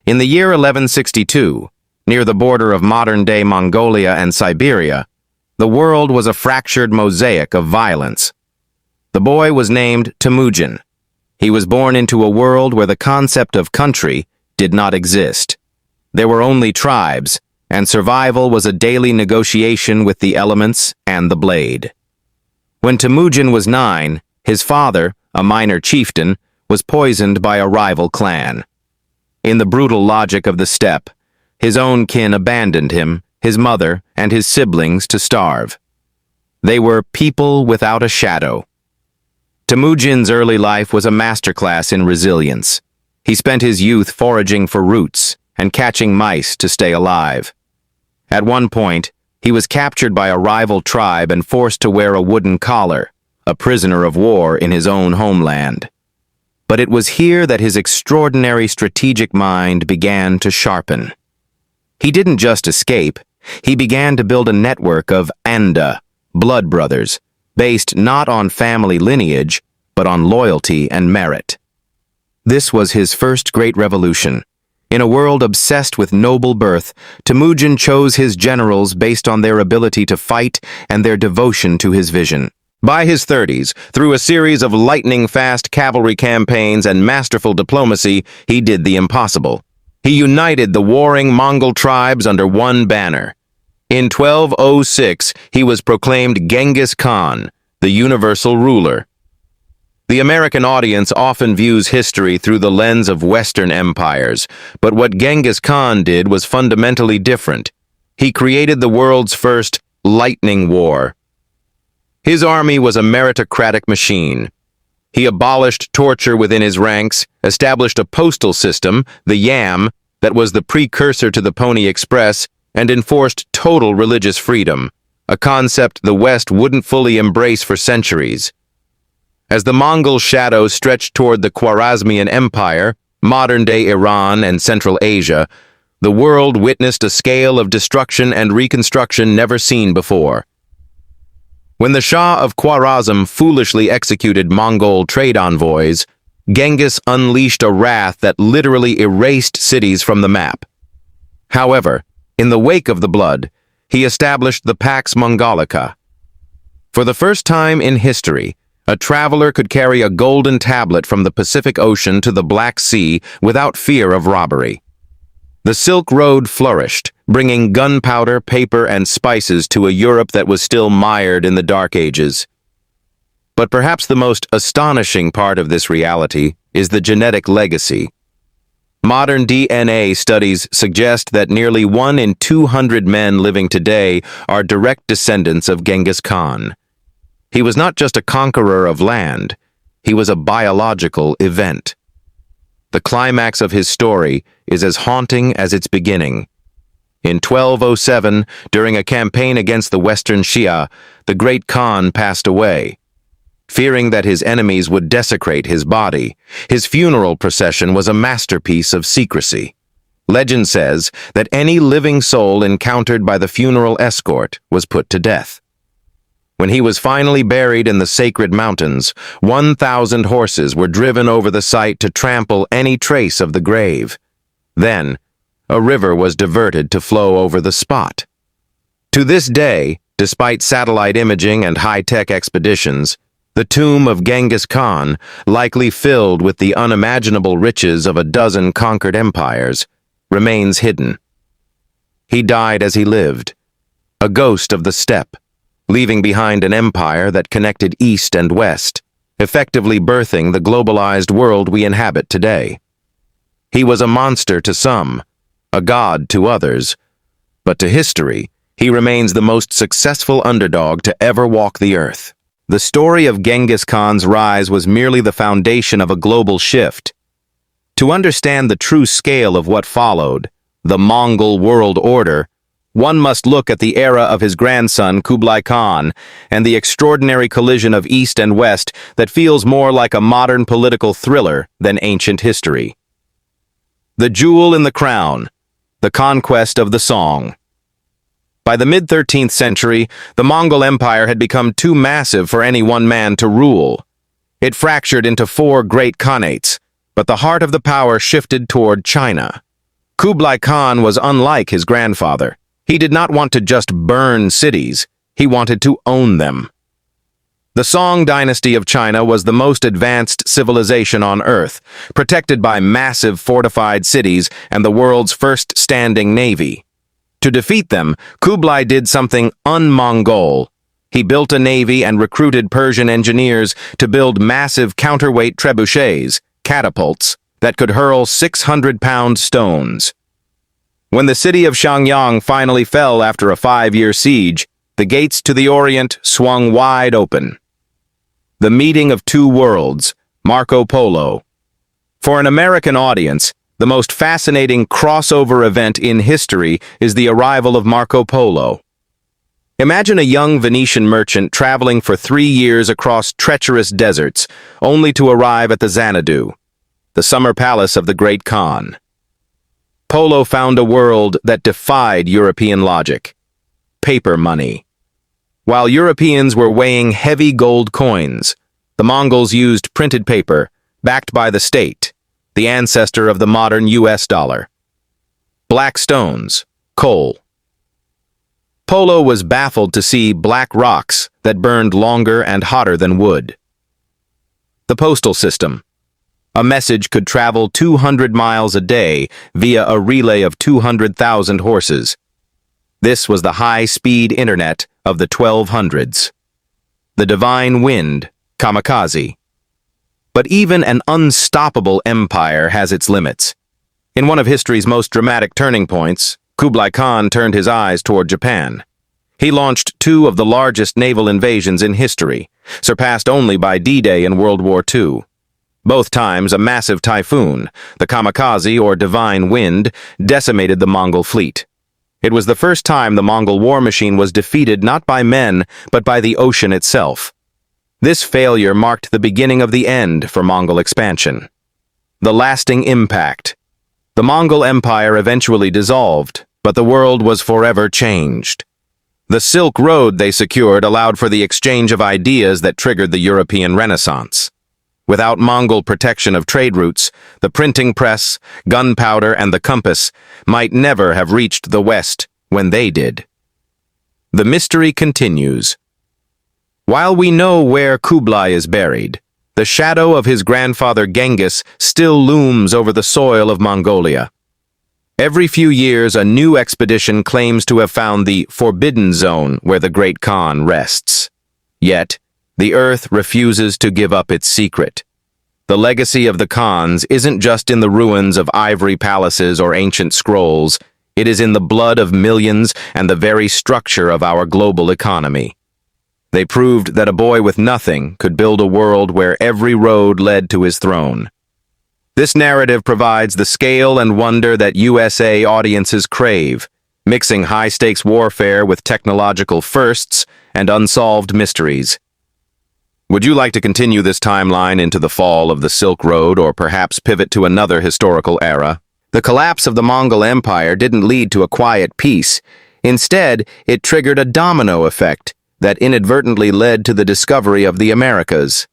In the year 1162, near the border of modern-day Mongolia and Siberia, the world was a fractured mosaic of violence. The boy was named Temujin. He was born into a world where the concept of country did not exist. There were only tribes, and survival was a daily negotiation with the elements and the blade. When Temujin was 9, his father, a minor chieftain, was poisoned by a rival clan. In the brutal logic of the steppe, his own kin abandoned him, his mother, and his siblings to starve. They were people without a shadow. Temujin's early life was a masterclass in resilience. He spent his youth foraging for roots and catching mice to stay alive. At one point, he was captured by a rival tribe and forced to wear a wooden collar, a prisoner of war in his own homeland. But it was here that his extraordinary strategic mind began to sharpen. He didn't just escape, he began to build a network of anda, blood brothers, based not on family lineage, but on loyalty and merit. This was his first great revolution. In a world obsessed with noble birth, Temujin chose his generals based on their ability to fight and their devotion to his vision. By his 30s, through a series of lightning-fast cavalry campaigns and masterful diplomacy, he did the impossible. He united the warring Mongol tribes under one banner. In 1206, he was proclaimed Genghis Khan, the universal ruler. The American audience often views history through the lens of Western empires, but what Genghis Khan did was fundamentally different. He created the world's first lightning war. His army was a meritocratic machine. He abolished torture within his ranks, established a postal system, the yam, that was the precursor to the Pony Express, and enforced total religious freedom, a concept the West wouldn't fully embrace for centuries. As the Mongol shadow stretched toward the Khwarezmian Empire, modern-day Iran and Central Asia, the world witnessed a scale of destruction and reconstruction never seen before. When the Shah of Khwarezm foolishly executed Mongol trade envoys, Genghis unleashed a wrath that literally erased cities from the map. However, in the wake of the blood, he established the Pax Mongolica. For the first time in history, a traveler could carry a golden tablet from the Pacific Ocean to the Black Sea without fear of robbery. The Silk Road flourished, bringing gunpowder, paper, and spices to a Europe that was still mired in the Dark Ages. But perhaps the most astonishing part of this reality is the genetic legacy. Modern DNA studies suggest that nearly 1 in 200 men living today are direct descendants of Genghis Khan. He was not just a conqueror of land, he was a biological event. The climax of his story is as haunting as its beginning. In 1207, during a campaign against the Western Shia, the great Khan passed away. Fearing that his enemies would desecrate his body, his funeral procession was a masterpiece of secrecy. Legend says that any living soul encountered by the funeral escort was put to death. When he was finally buried in the sacred mountains, 1,000 horses were driven over the site to trample any trace of the grave. Then, a river was diverted to flow over the spot. To this day, despite satellite imaging and high-tech expeditions, the tomb of Genghis Khan, likely filled with the unimaginable riches of a dozen conquered empires, remains hidden. He died as he lived, a ghost of the steppe, leaving behind an empire that connected East and West, effectively birthing the globalized world we inhabit today. He was a monster to some, a god to others, but to history, he remains the most successful underdog to ever walk the earth. The story of Genghis Khan's rise was merely the foundation of a global shift. To understand the true scale of what followed, the Mongol world order, one must look at the era of his grandson Kublai Khan and the extraordinary collision of East and West that feels more like a modern political thriller than ancient history. The jewel in the crown, the conquest of the Song. By the mid-13th century, the Mongol Empire had become too massive for any one man to rule. It fractured into 4 great khanates, but the heart of the power shifted toward China. Kublai Khan was unlike his grandfather. He did not want to just burn cities, he wanted to own them. The Song dynasty of China was the most advanced civilization on Earth, protected by massive fortified cities and the world's first standing navy. To defeat them, Kublai did something un-Mongol. He built a navy and recruited Persian engineers to build massive counterweight trebuchets, catapults, that could hurl 600-pound stones. When the city of Xiangyang finally fell after a 5-year siege, the gates to the Orient swung wide open. The meeting of two worlds, Marco Polo. For an American audience, the most fascinating crossover event in history is the arrival of Marco Polo. Imagine a young Venetian merchant traveling for 3 years across treacherous deserts, only to arrive at the Xanadu, the summer palace of the great Khan. Polo found a world that defied European logic. Paper money. While Europeans were weighing heavy gold coins, the Mongols used printed paper, backed by the state, the ancestor of the modern US dollar. Black stones, coal. Polo was baffled to see black rocks that burned longer and hotter than wood. The postal system. A message could travel 200 miles a day via a relay of 200,000 horses. This was the high-speed internet of the 1200s. The divine wind, kamikaze. But even an unstoppable empire has its limits. In one of history's most dramatic turning points, Kublai Khan turned his eyes toward Japan. He launched 2 of the largest naval invasions in history, surpassed only by D-Day in World War II. Both times, a massive typhoon, the kamikaze or divine wind, decimated the Mongol fleet. It was the first time the Mongol war machine was defeated not by men, but by the ocean itself. This failure marked the beginning of the end for Mongol expansion. The lasting impact. The Mongol Empire eventually dissolved, but the world was forever changed. The Silk Road they secured allowed for the exchange of ideas that triggered the European Renaissance. Without Mongol protection of trade routes, the printing press, gunpowder, and the compass might never have reached the West when they did. The mystery continues. While we know where Kublai is buried, the shadow of his grandfather Genghis still looms over the soil of Mongolia. Every few years, a new expedition claims to have found the Forbidden Zone where the Great Khan rests. Yet, the Earth refuses to give up its secret. The legacy of the Khans isn't just in the ruins of ivory palaces or ancient scrolls, it is in the blood of millions and the very structure of our global economy. They proved that a boy with nothing could build a world where every road led to his throne. This narrative provides the scale and wonder that USA audiences crave, mixing high-stakes warfare with technological firsts and unsolved mysteries. Would you like to continue this timeline into the fall of the Silk Road or perhaps pivot to another historical era? The collapse of the Mongol Empire didn't lead to a quiet peace. Instead, it triggered a domino effect that inadvertently led to the discovery of the Americas.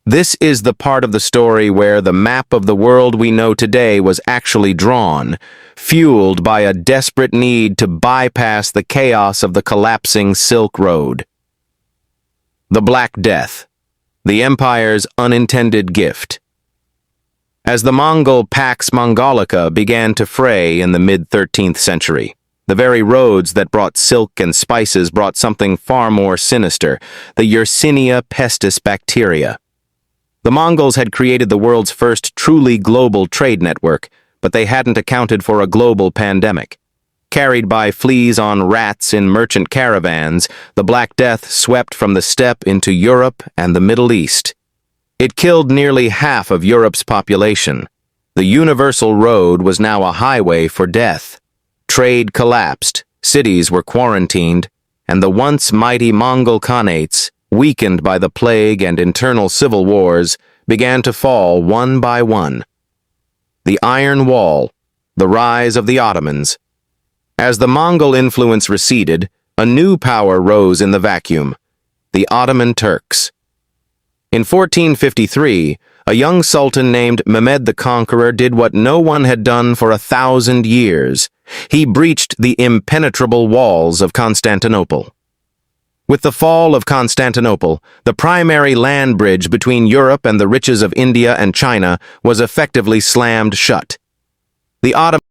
This is the part of the story where the map of the world we know today was actually drawn, fueled by a desperate need to bypass the chaos of the collapsing Silk Road. The Black Death, the empire's unintended gift. As the Mongol Pax Mongolica began to fray in the mid-13th century, the very roads that brought silk and spices brought something far more sinister, the Yersinia pestis bacteria. The Mongols had created the world's first truly global trade network, but they hadn't accounted for a global pandemic. Carried by fleas on rats in merchant caravans, the Black Death swept from the steppe into Europe and the Middle East. It killed nearly half of Europe's population. The universal road was now a highway for death. Trade collapsed, cities were quarantined, and the once mighty Mongol Khanates, weakened by the plague and internal civil wars, began to fall one by one. The Iron Wall, the rise of the Ottomans. As the Mongol influence receded, a new power rose in the vacuum, the Ottoman Turks. In 1453, A young sultan named Mehmed the Conqueror did what no one had done for 1,000 years. He breached the impenetrable walls of Constantinople. With the fall of Constantinople, the primary land bridge between Europe and the riches of India and China was effectively slammed shut. The Ottoman